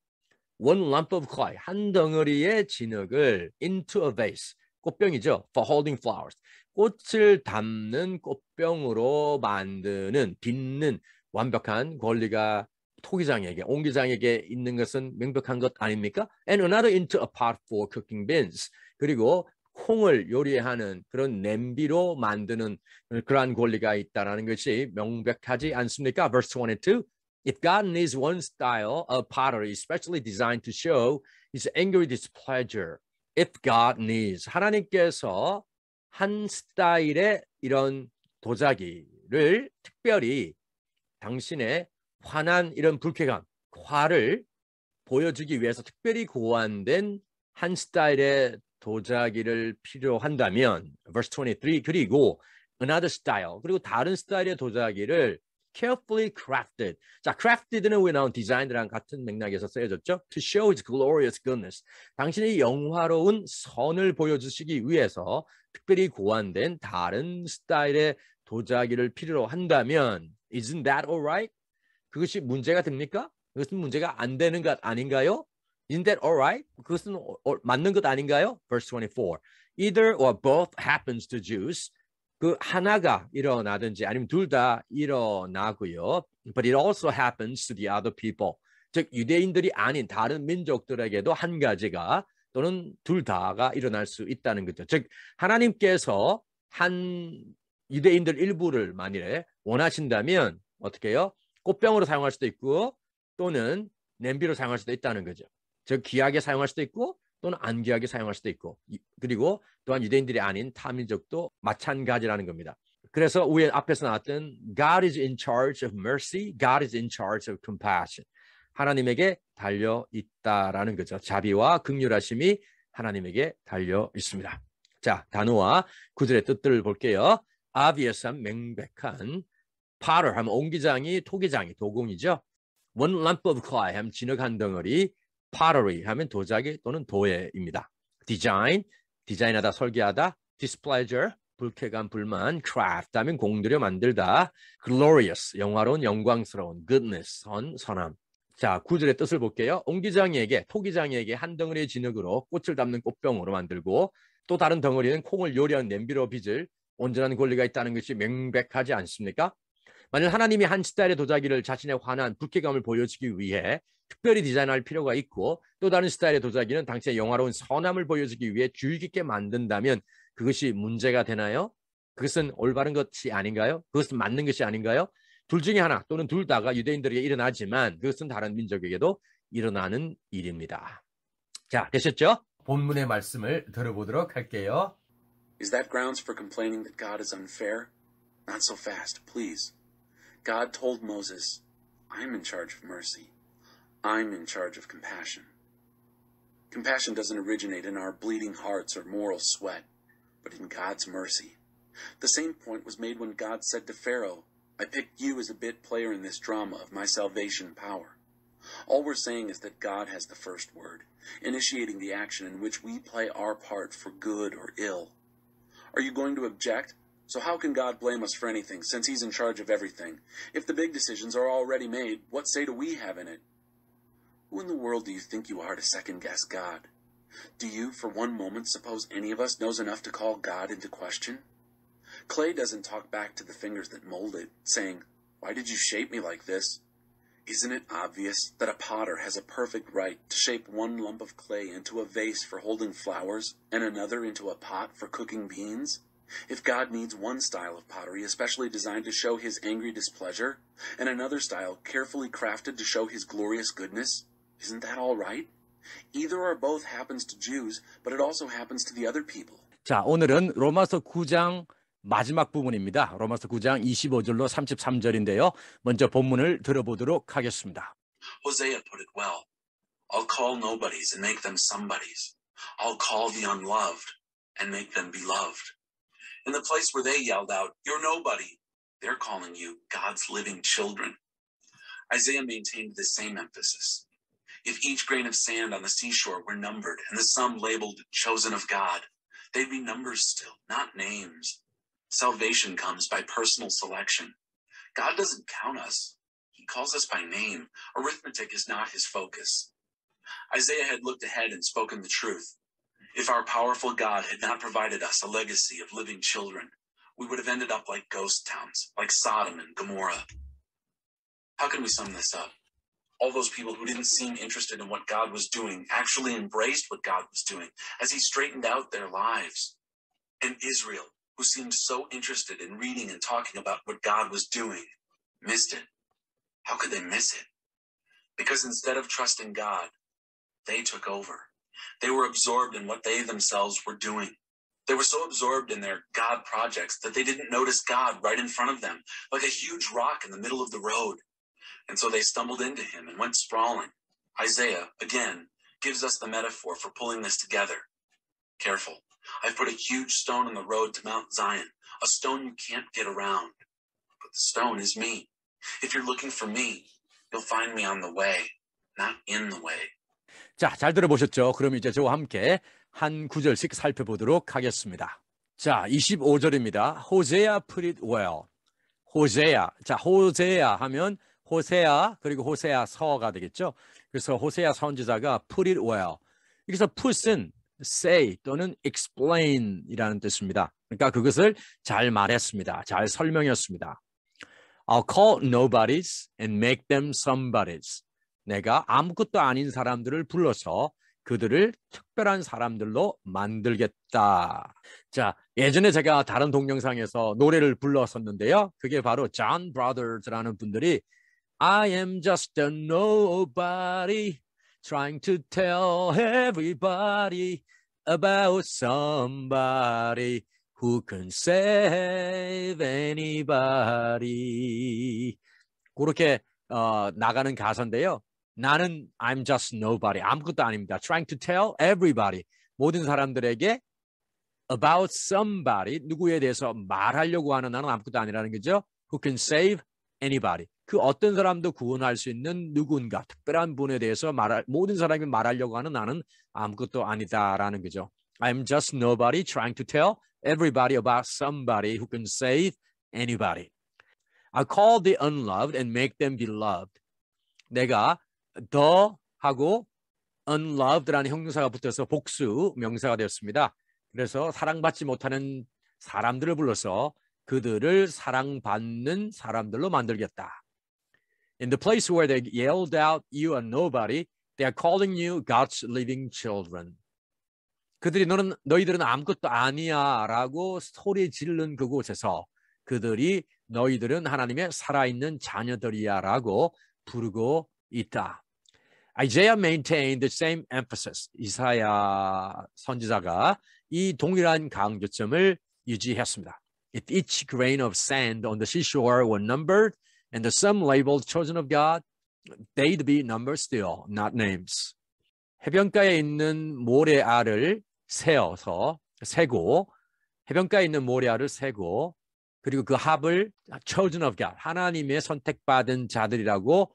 one lump of clay, 한 덩어리의 진흙을 into a vase, 꽃병이죠. For holding flowers, 꽃을 담는 꽃병으로 만드는, 빚는 완벽한 권리가 토기장에게, 옹기장에게 있는 것은 명백한 것 아닙니까? And another into a pot for cooking beans. 그리고 콩을 요리하는 그런 냄비로 만드는 그러한 권리가 있다는 것이 명백하지 않습니까? Verse 22. If God needs one style of pottery specially designed to show his angry displeasure, if God needs, 하나님께서 한 스타일의 이런 도자기를 특별히 당신의 화난 이런 불쾌감, 화를 보여주기 위해서 특별히 고안된 한 스타일의 도자기를 필요한다면, verse 23, 그리고 another style, 그리고 다른 스타일의 도자기를 carefully crafted. 자, crafted는 왜 나온 designed랑 같은 맥락에서 쓰여졌죠? To show his glorious goodness. 당신의 영화로운 선을 보여주시기 위해서 특별히 고안된 다른 스타일의 도자기를 필요로 한다면, isn't that alright? 그것이 문제가 됩니까? 그것은 문제가 안 되는 것 아닌가요? Isn't that alright? 그것은 맞는 것 아닌가요? Verse 24. Either or both happens to Jews. 그 하나가 일어나든지 아니면 둘 다 일어나고요. But it also happens to the other people. 즉 유대인들이 아닌 다른 민족들에게도 한 가지가 또는 둘 다가 일어날 수 있다는 거죠. 즉 하나님께서 한 유대인들 일부를 만일에 원하신다면 어떻게 해요? 꽃병으로 사용할 수도 있고 또는 냄비로 사용할 수도 있다는 거죠. 즉 귀하게 사용할 수도 있고 또는 안 귀하게 사용할 수도 있고, 그리고 또한 유대인들이 아닌 타민족도 마찬가지라는 겁니다. 그래서 위에 앞에서 나왔던 God is in charge of mercy, God is in charge of compassion. 하나님에게 달려 있다라는 거죠. 자비와 긍휼하심이 하나님에게 달려 있습니다. 자, 단어와 구절의 뜻들을 볼게요. obvious한, 명백한. potter 하면 옹기장이, 토기장이, 도공이죠. one lump of clay 하면 진흙 한 덩어리, pottery 하면 도자기 또는 도예입니다. design, 디자인하다, 설계하다, displeasure, 불쾌감, 불만, craft 하면 공들여 만들다, glorious, 영화로운, 영광스러운, goodness, 선함. 자, 구절의 뜻을 볼게요. 옹기장이에게, 토기장이에게 한 덩어리의 진흙으로 꽃을 담는 꽃병으로 만들고 또 다른 덩어리는 콩을 요리한 냄비로 빚을 온전한 권리가 있다는 것이 명백하지 않습니까? 만일 하나님이 한 스타일의 도자기를 자신의 환한 불쾌감을 보여주기 위해 특별히 디자인할 필요가 있고 또 다른 스타일의 도자기는 당신의 영화로운 선함을 보여주기 위해 주의 깊게 만든다면 그것이 문제가 되나요? 그것은 올바른 것이 아닌가요? 그것은 맞는 것이 아닌가요? 둘 중에 하나 또는 둘 다가 유대인들에게 일어나지만 그것은 다른 민족에게도 일어나는 일입니다. 자, 되셨죠? 본문의 말씀을 들어보도록 할게요. Is that grounds for complaining that God is unfair? Not so fast, please. God told Moses, I'm in charge of mercy. I'm in charge of compassion. Compassion doesn't originate in our bleeding hearts or moral sweat, but in God's mercy. The same point was made when God said to Pharaoh, I picked you as a bit player in this drama of my salvation power. All we're saying is that God has the first word, initiating the action in which we play our part for good or ill. Are you going to object? So how can God blame us for anything, since he's in charge of everything? If the big decisions are already made, what say do we have in it? Who in the world do you think you are to second-guess God? Do you, for one moment, suppose any of us knows enough to call God into question? Clay doesn't talk back to the fingers that mold it, saying, Why did you shape me like this? Isn't it obvious that a potter has a perfect right to shape one lump of clay into a vase for holding flowers and another into a pot for cooking beans? If God needs one style of pottery especially designed to show his angry displeasure, and another style carefully crafted to show his glorious goodness, isn't that all right? Either or both happens to Jews, but it also happens to the other people. 자, 오늘은 로마서 9장 마지막 부분입니다. 로마서 9장 25절로 33절인데요. 먼저 본문을 들어보도록 하겠습니다. Hosea put it well. I'll call nobodies and make them somebodies. I'll call the unloved and make them beloved. In the place where they yelled out, "You're nobody," they're calling you God's living children. Isaiah maintained the same emphasis. If each grain of sand on the seashore were numbered and the sum labeled chosen of God, they'd be numbers still, not names. Salvation comes by personal selection. God doesn't count us. He calls us by name. Arithmetic is not his focus. Isaiah had looked ahead and spoken the truth. If our powerful God had not provided us a legacy of living children, we would have ended up like ghost towns, like Sodom and Gomorrah. How can we sum this up? All those people who didn't seem interested in what God was doing actually embraced what God was doing as he straightened out their lives. And Israel, who seemed so interested in reading and talking about what God was doing, missed it. How could they miss it? Because instead of trusting God, they took over. They were absorbed in what they themselves were doing. They were so absorbed in their God projects that they didn't notice God right in front of them, like a huge rock in the middle of the road. And so they stumbled into him and went sprawling. Isaiah, again, gives us the metaphor for pulling this together. Careful. I've put a huge stone on the road to Mount Zion, a stone you can't get around. But the stone is me. If you're looking for me, you'll find me on the way, not in the way. 자, 잘 들어보셨죠? 그럼 이제 저와 함께 한 구절씩 살펴보도록 하겠습니다. 자, 25절입니다. 호세아 put it well. 호세아. 자, 호세아 하면 호세아 그리고 호세아서가 되겠죠. 그래서 호세아 선지자가 put it well. 그래서 put은 say 또는 explain이라는 뜻입니다. 그러니까 그것을 잘 말했습니다. 잘 설명했습니다. I'll call nobodies and make them somebodies. 내가 아무것도 아닌 사람들을 불러서 그들을 특별한 사람들로 만들겠다. 자, 예전에 제가 다른 동영상에서 노래를 불렀었는데요. 그게 바로 John Brothers라는 분들이 I am just a nobody trying to tell everybody about somebody who can save anybody. 그렇게 나가는 가사인데요. 나는 I'm just nobody. 아무것도 아닙니다. Trying to tell everybody. 모든 사람들에게 about somebody. 누구에 대해서 말하려고 하는 나는 아무것도 아니라는 거죠. Who can save anybody. 그 어떤 사람도 구원할 수 있는 누군가, 특별한 분에 대해서 모든 사람이 말하려고 하는 나는 아무것도 아니다라는 거죠. I'm just nobody trying to tell everybody about somebody who can save anybody. I call the unloved and make them beloved. 내가 the 하고 unloved라는 형용사가 붙어서 복수 명사가 되었습니다. 그래서 사랑받지 못하는 사람들을 불러서 그들을 사랑받는 사람들로 만들겠다. In the place where they yelled out, "You are nobody," they are calling you God's living children. 그들이 너희들은 아무것도 아니야라고 소리 지르는 그곳에서 그들이 너희들은 하나님의 살아있는 자녀들이야라고 부르고 있다. Isaiah maintained the same emphasis. 이사야 선지자가 이 동일한 강조점을 유지했습니다. If each grain of sand on the seashore were numbered and the sum labeled chosen of God, they'd be numbers still, not names. 해변가에 있는 모래알을 세고 해변가에 있는 모래알을 세고 그리고 그 합을 chosen of God, 하나님의 선택받은 자들이라고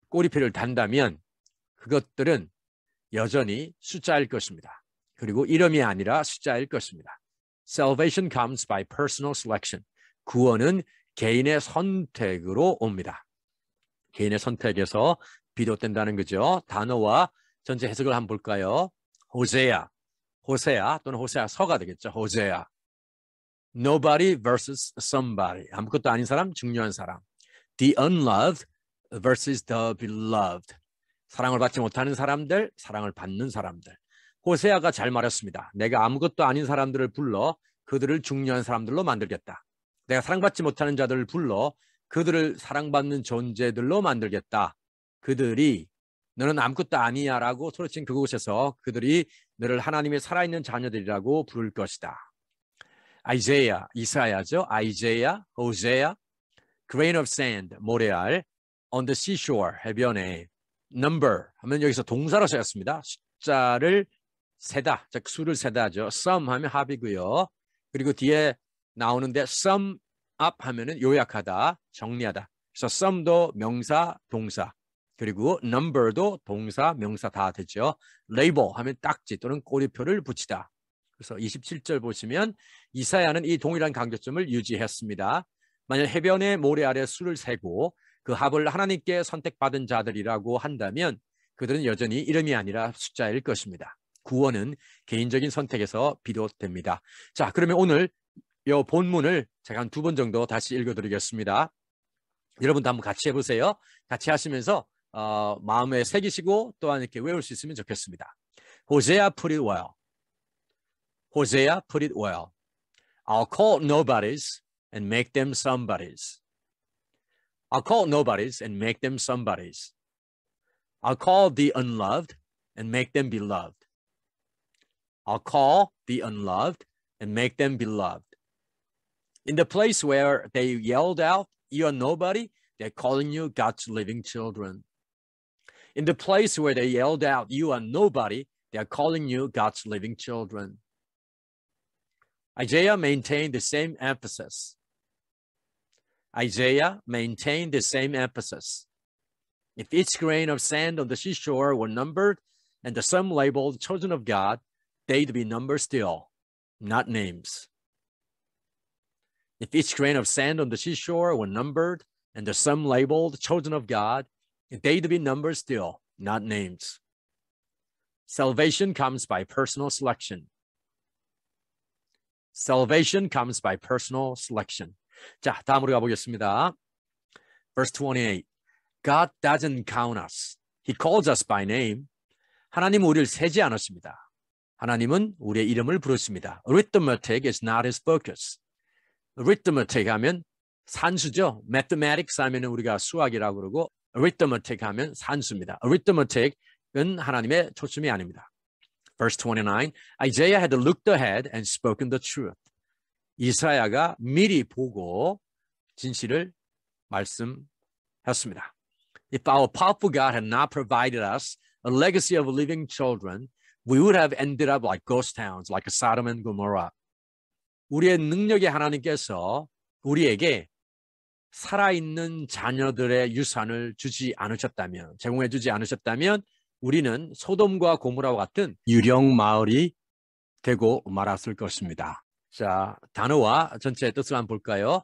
꼬리표를 단다면 그것들은 여전히 숫자일 것입니다. 그리고 이름이 아니라 숫자일 것입니다. Salvation comes by personal selection. 구원은 개인의 선택으로 옵니다. 개인의 선택에서 비롯된다는 거죠. 단어와 전체 해석을 한번 볼까요? 호세아 또는 호세아서가 되겠죠. 호세아. Nobody versus somebody. 아무것도 아닌 사람, 중요한 사람. The unloved versus the beloved. 사랑을 받지 못하는 사람들, 사랑을 받는 사람들. 호세아가 잘 말했습니다. 내가 아무것도 아닌 사람들을 불러 그들을 중요한 사람들로 만들겠다. 내가 사랑받지 못하는 자들을 불러 그들을 사랑받는 존재들로 만들겠다. 그들이 너는 아무것도 아니야 라고 소리친 그곳에서 그들이 너를 하나님의 살아있는 자녀들이라고 부를 것이다. 아이제야, 이사야죠. 아이제야, 호세야, grain of sand, 모래알, on the seashore, 해변에, number 하면 여기서 동사로 쓰였습니다. 숫자를 세다, 즉 수를 세다죠. sum 하면 합이고요. 그리고 뒤에 나오는데 sum up 하면은 요약하다, 정리하다. 그래서 sum도 명사, 동사. 그리고 number도 동사, 명사 다 되죠. label 하면 딱지 또는 꼬리표를 붙이다. 그래서 27절 보시면 이사야는 이 동일한 강조점을 유지했습니다. 만약 해변의 모래 아래 수를 세고 그 합을 하나님께 선택받은 자들이라고 한다면 그들은 여전히 이름이 아니라 숫자일 것입니다. 구원은 개인적인 선택에서 비롯됩니다. 자, 그러면 오늘 이 본문을 제가 한 2번 정도 다시 읽어드리겠습니다. 여러분도 한번 같이 해보세요. 같이 하시면서 마음에 새기시고 또한 이렇게 외울 수 있으면 좋겠습니다. Hosea put it well. Hosea put it well. I'll call nobodies and make them somebodies. I'll call nobodies and make them somebodies. I'll call the unloved and make them beloved. I'll call the unloved and make them beloved. In the place where they yelled out, "You're nobody," they're calling you God's living children. In the place where they yelled out, "You are nobody," they're calling you God's living children. Isaiah maintained the same emphasis. Isaiah maintained the same emphasis. If each grain of sand on the seashore were numbered and the sum labeled children of God, they'd be numbered still, not names. If each grain of sand on the seashore were numbered and the sum labeled children of God, they'd be numbered still, not names. Salvation comes by personal selection. Salvation comes by personal selection. 자, 다음으로 가보겠습니다. Verse 28. God doesn't count us. He calls us by name. 하나님은 우리를 세지 않으십니다. 하나님은 우리의 이름을 부르십니다. Arithmetic is not his focus. Arithmetic 하면 산수죠. Mathematics 하면 우리가 수학이라고 그러고 Arithmetic 하면 산수입니다. Arithmetic은 하나님의 초점이 아닙니다. Verse 29. Isaiah had looked ahead and spoken the truth. 이사야가 미리 보고 진실을 말씀했습니다. If our powerful God had not provided us a legacy of living children, we would have ended up like ghost towns, like Sodom and Gomorrah. 우리의 능력의 하나님께서 우리에게 살아있는 자녀들의 유산을 주지 않으셨다면, 제공해 주지 않으셨다면 우리는 소돔과 고모라와 같은 유령 마을이 되고 말았을 것입니다. 자, 단어와 전체의 뜻을 한번 볼까요?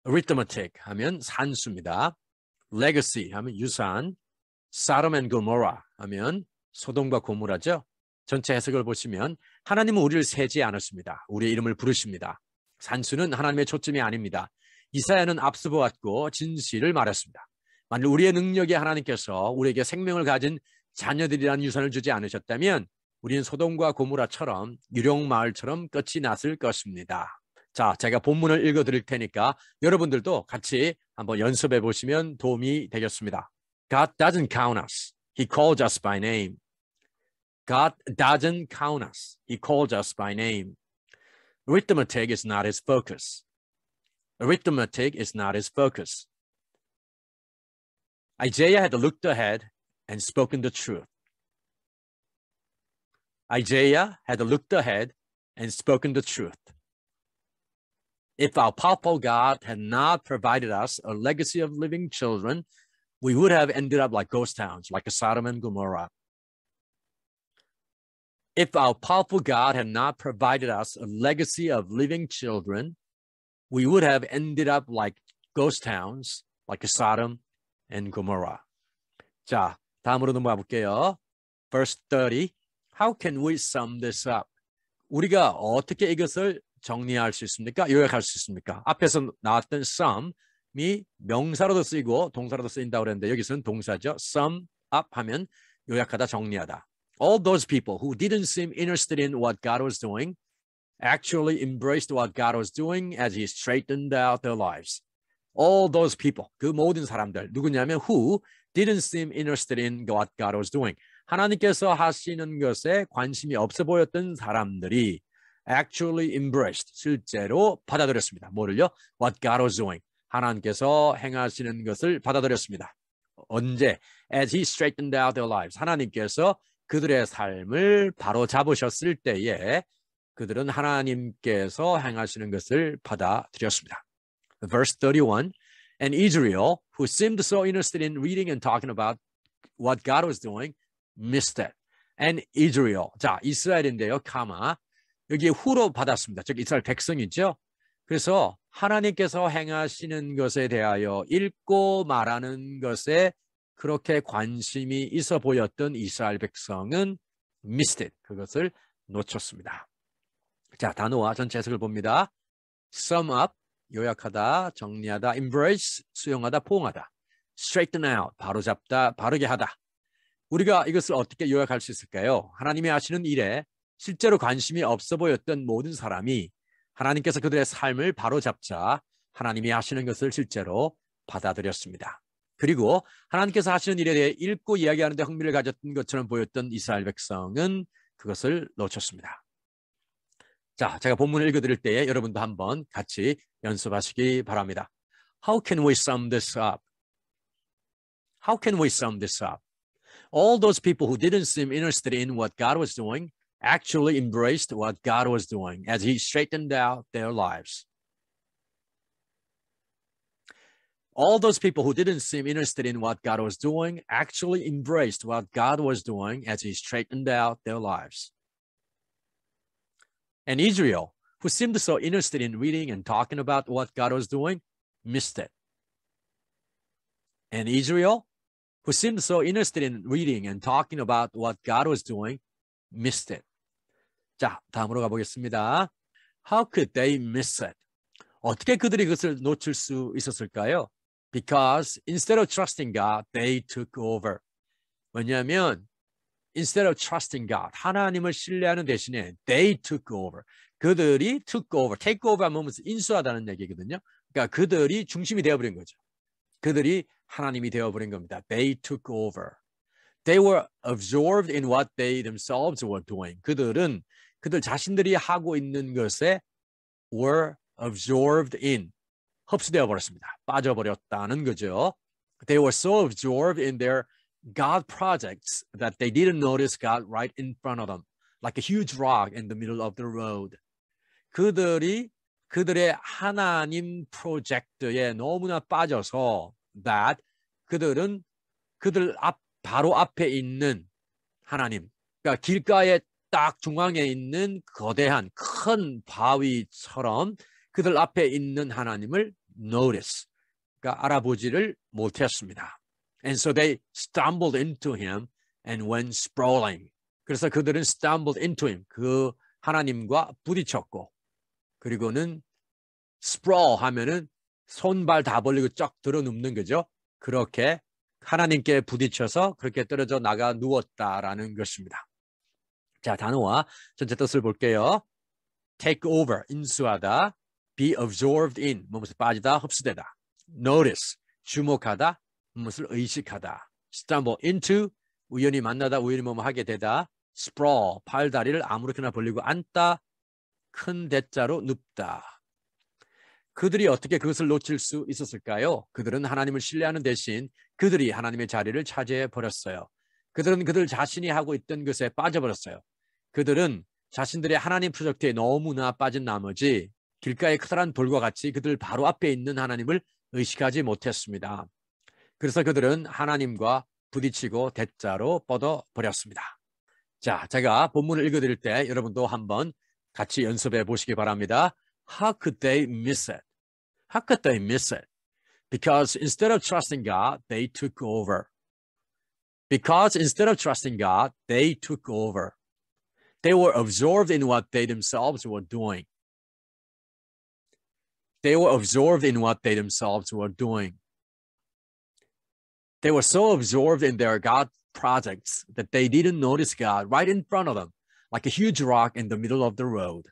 Arithmetic 하면 산수입니다. Legacy 하면 유산, Sodom and Gomorrah 하면 소돔과 고모라죠. 전체 해석을 보시면 하나님은 우리를 세지 않았습니다. 우리의 이름을 부르십니다. 산수는 하나님의 초점이 아닙니다. 이사야는 앞서 보았고 진실을 말했습니다. 만일 우리의 능력에 하나님께서 우리에게 생명을 가진 자녀들이라는 유산을 주지 않으셨다면 우리는 소돔과 고모라처럼 유령마을처럼 끝이 났을 것입니다. 자, 제가 본문을 읽어드릴 테니까 여러분들도 같이 한번 연습해 보시면 도움이 되겠습니다. God doesn't count us. He calls us by name. God doesn't count us. He calls us by name. Arithmetic is not his focus. Arithmetic is not his focus. Isaiah had looked ahead and spoken the truth. Isaiah had looked ahead and spoken the truth. If our powerful God had not provided us a legacy of living children, we would have ended up like ghost towns, like Sodom and Gomorrah. If our powerful God had not provided us a legacy of living children, we would have ended up like ghost towns, like Sodom and Gomorrah. 자, 다음으로 넘어가 볼게요. Verse 30. How can we sum this up? 우리가 어떻게 이것을 정리할 수 있습니까? 요약할 수 있습니까? 앞에서 나왔던 sum이 명사로도 쓰이고 동사로도 쓰인다고 그랬는데 여기서는 동사죠. sum up 하면 요약하다, 정리하다. All those people who didn't seem interested in what God was doing actually embraced what God was doing as he straightened out their lives. all those people, 그 모든 사람들, 누구냐면 who didn't seem interested in what God was doing. 하나님께서 하시는 것에 관심이 없어 보였던 사람들이 actually embraced, 실제로 받아들였습니다. 뭐를요? What God was doing. 하나님께서 행하시는 것을 받아들였습니다. 언제? As he straightened out their lives. 하나님께서 그들의 삶을 바로 잡으셨을 때에 그들은 하나님께서 행하시는 것을 받아들였습니다. Verse 31, and Israel, who seemed so interested in reading and talking about what God was doing, missed it. And Israel, 자, 이스라엘인데요, 카마. 여기에 후로 받았습니다. 즉 이스라엘 백성이죠. 그래서 하나님께서 행하시는 것에 대하여 읽고 말하는 것에 그렇게 관심이 있어 보였던 이스라엘 백성은 missed it. 그것을 놓쳤습니다. 자, 단어와 전체 해석을 봅니다. sum up, 요약하다, 정리하다, embrace, 수용하다, 포옹하다, straighten out, 바로잡다, 바르게 하다. 우리가 이것을 어떻게 요약할 수 있을까요? 하나님이 하시는 일에 실제로 관심이 없어 보였던 모든 사람이 하나님께서 그들의 삶을 바로잡자 하나님이 하시는 것을 실제로 받아들였습니다. 그리고 하나님께서 하시는 일에 대해 읽고 이야기하는 데 흥미를 가졌던 것처럼 보였던 이스라엘 백성은 그것을 놓쳤습니다. 자, 제가 본문을 읽어드릴 때에 여러분도 한번 같이 연습하시기 바랍니다. How can we sum this up? How can we sum this up? All those people who didn't seem interested in what God was doing actually embraced what God was doing as he straightened out their lives. All those people who didn't seem interested in what God was doing actually embraced what God was doing as he straightened out their lives. And Israel, who seemed so interested in reading and talking about what God was doing, missed it. And Israel, who seemed so interested in reading and talking about what God was doing, missed it. 자, 다음으로 가보겠습니다. How could they miss it? 어떻게 그들이 그것을 놓칠 수 있었을까요? Because instead of trusting God, they took over. 왜냐하면 instead of trusting God, 하나님을 신뢰하는 대신에 they took over. 그들이 took over. take over 하면 인수하다는 얘기거든요. 그러니까 그들이 중심이 되어버린 거죠. 그들이 하나님이 되어버린 겁니다. They took over. They were absorbed in what they themselves were doing. 그들은 그들 자신들이 하고 있는 것에 were absorbed in. 흡수되어 버렸습니다. 빠져버렸다는 거죠. They were so absorbed in their God projects that they didn't notice God right in front of them, like a huge rock in the middle of the road. 그들이 그들의 하나님 프로젝트에 너무나 빠져서 that 그들은 그들 바로 앞에 있는 하나님, 그러니까 길가에 딱 중앙에 있는 거대한 큰 바위처럼 그들 앞에 있는 하나님을 notice, 그러니까 알아보지를 못했습니다. And so they stumbled into him and went sprawling. 그래서 그들은 stumbled into him, 그 하나님과 부딪혔고, 그리고는 sprawl 하면은 손발 다 벌리고 쫙 들어 눕는 거죠. 그렇게 하나님께 부딪혀서 그렇게 떨어져 나가 누웠다라는 것입니다. 자, 단어와 전체 뜻을 볼게요. take over, 인수하다. be absorbed in, 무엇을 빠지다, 흡수되다. notice, 주목하다, 무엇을 의식하다. stumble into, 우연히 만나다, 우연히 뭐뭐 하게 되다. sprawl, 팔다리를 아무렇게나 벌리고 앉다, 큰 대자로 눕다. 그들이 어떻게 그것을 놓칠 수 있었을까요? 그들은 하나님을 신뢰하는 대신 그들이 하나님의 자리를 차지해 버렸어요. 그들은 그들 자신이 하고 있던 것에 빠져버렸어요. 그들은 자신들의 하나님 프로젝트에 너무나 빠진 나머지 길가의 커다란 돌과 같이 그들 바로 앞에 있는 하나님을 의식하지 못했습니다. 그래서 그들은 하나님과 부딪히고 대자로 뻗어버렸습니다. 자, 제가 본문을 읽어드릴 때 여러분도 한번 같이 연습해 보시기 바랍니다. How could they miss it? How could they miss it? Because instead of trusting God, they took over. Because instead of trusting God, they took over. They were absorbed in what they themselves were doing. They were absorbed in what they themselves were doing. They were so absorbed in their God projects that they didn't notice God right in front of them, like a huge rock in the middle of the road.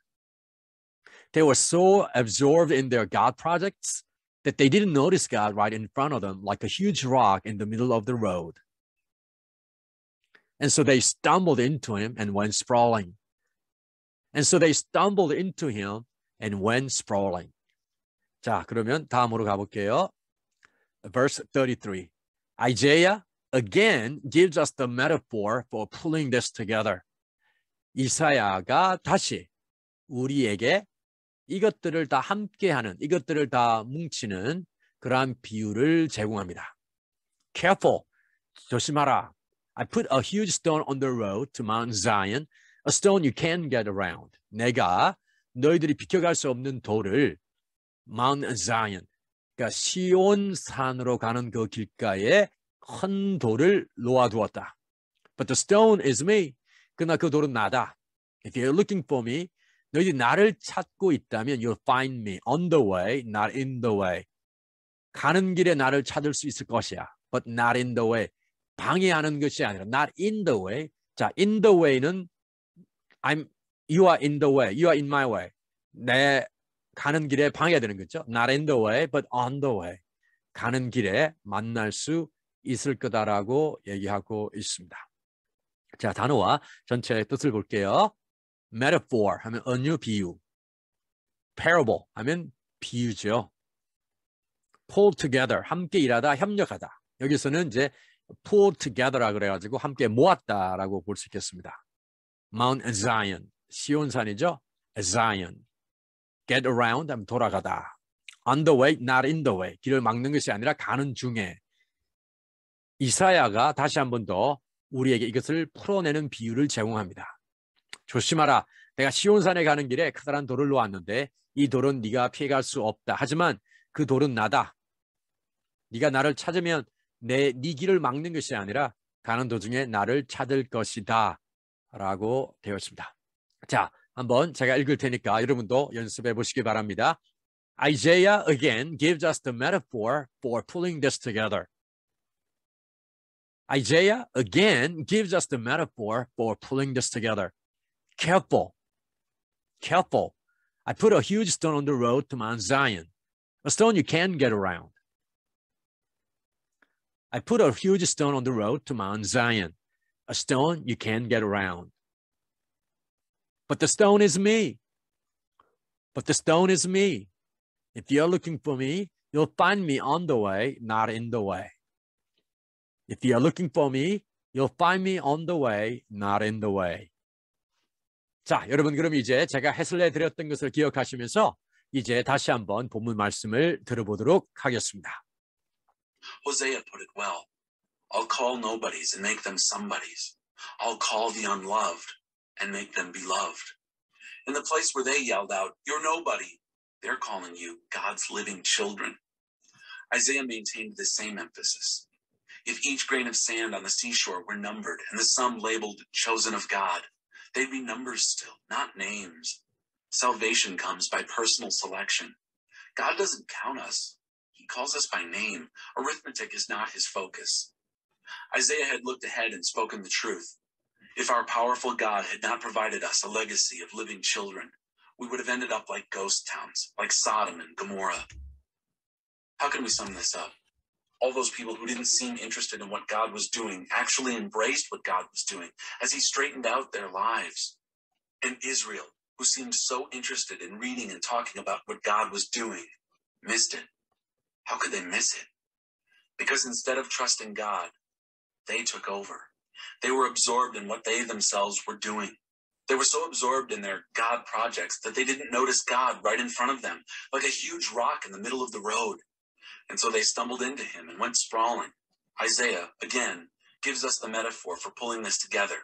They were so absorbed in their God projects that they didn't notice God right in front of them, like a huge rock in the middle of the road. And so they stumbled into him and went sprawling. And so they stumbled into him and went sprawling. 자, 그러면 다음으로 가볼게요. Verse 33. Isaiah again gives us the metaphor for pulling this together. 이사야가 다시 우리에게 이것들을 다 함께하는, 이것들을 다 뭉치는 그러한 비유를 제공합니다. Careful, 조심하라. I put a huge stone on the road to Mount Zion, a stone you can't get around. 내가 너희들이 비켜갈 수 없는 돌을 Mount Zion, 그러니까 시온산으로 가는 그 길가에 큰 돌을 놓아두었다. But the stone is me. 그러나 그 돌은 나다. If you're looking for me, 너희들이 나를 찾고 있다면 you'll find me on the way, not in the way. 가는 길에 나를 찾을 수 있을 것이야. But not in the way. 방해하는 것이 아니라 not in the way. 자, in the way는 you are in the way, you are in my way. 내 가는 길에 방해되는 거죠. Not in the way, but on the way. 가는 길에 만날 수 있을 거다라고 얘기하고 있습니다. 자, 단어와 전체 뜻을 볼게요. Metaphor 하면 은유 비유. Parable 하면 비유죠. Pull together 함께 일하다 협력하다. 여기서는 이제 pull together라 그래가지고 함께 모았다라고 볼 수 있겠습니다. Mount Zion 시온산이죠. Zion get around 하면 돌아가다. On the way, not in the way. 길을 막는 것이 아니라 가는 중에. 이사야가 다시 한 번 더 우리에게 이것을 풀어내는 비유를 제공합니다. 조심하라. 내가 시온산에 가는 길에 커다란 돌을 놓았는데 이 돌은 네가 피해갈 수 없다. 하지만 그 돌은 나다. 네가 나를 찾으면 네 길을 막는 것이 아니라 가는 도중에 나를 찾을 것이다. 라고 되어 있습니다. 자, 한번 제가 읽을 테니까 여러분도 연습해 보시기 바랍니다. Isaiah again gives us the metaphor for pulling this together. Isaiah again gives us the metaphor for pulling this together. Careful, careful. I put a huge stone on the road to Mount Zion, a stone you can't get around. I put a huge stone on the road to Mount Zion, a stone you can't get around. But the stone is me. But the stone is me. If you're looking for me, you'll find me on the way, not in the way. If you're looking for me, you'll find me on the way, not in the way. 자, 여러분 그럼 이제 제가 해설해 드렸던 것을 기억하시면서 이제 다시 한번 본문 말씀을 들어보도록 하겠습니다. Hosea put it well. I'll call nobodies and make them somebodies. I'll call the unloved and make them beloved. In the place where they yelled out, "You're nobody," they're calling you God's living children. Isaiah maintained the same emphasis. If each grain of sand on the seashore were numbered and the sum labeled chosen of God, they'd be numbers still, not names. Salvation comes by personal selection. God doesn't count us. He calls us by name. Arithmetic is not his focus. Isaiah had looked ahead and spoken the truth. If our powerful God had not provided us a legacy of living children, we would have ended up like ghost towns, like Sodom and Gomorrah. How can we sum this up? All those people who didn't seem interested in what God was doing actually embraced what God was doing as he straightened out their lives. And Israel, who seemed so interested in reading and talking about what God was doing, missed it. How could they miss it? Because instead of trusting God, they took over. They were absorbed in what they themselves were doing. They were so absorbed in their God projects that they didn't notice God right in front of them, like a huge rock in the middle of the road. And so they stumbled into him and went sprawling. Isaiah, again, gives us the metaphor for pulling this together.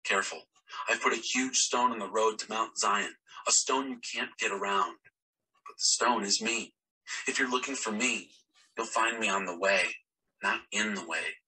Careful. I've put a huge stone on the road to Mount Zion, a stone you can't get around. But the stone is me. If you're looking for me, you'll find me on the way, not in the way.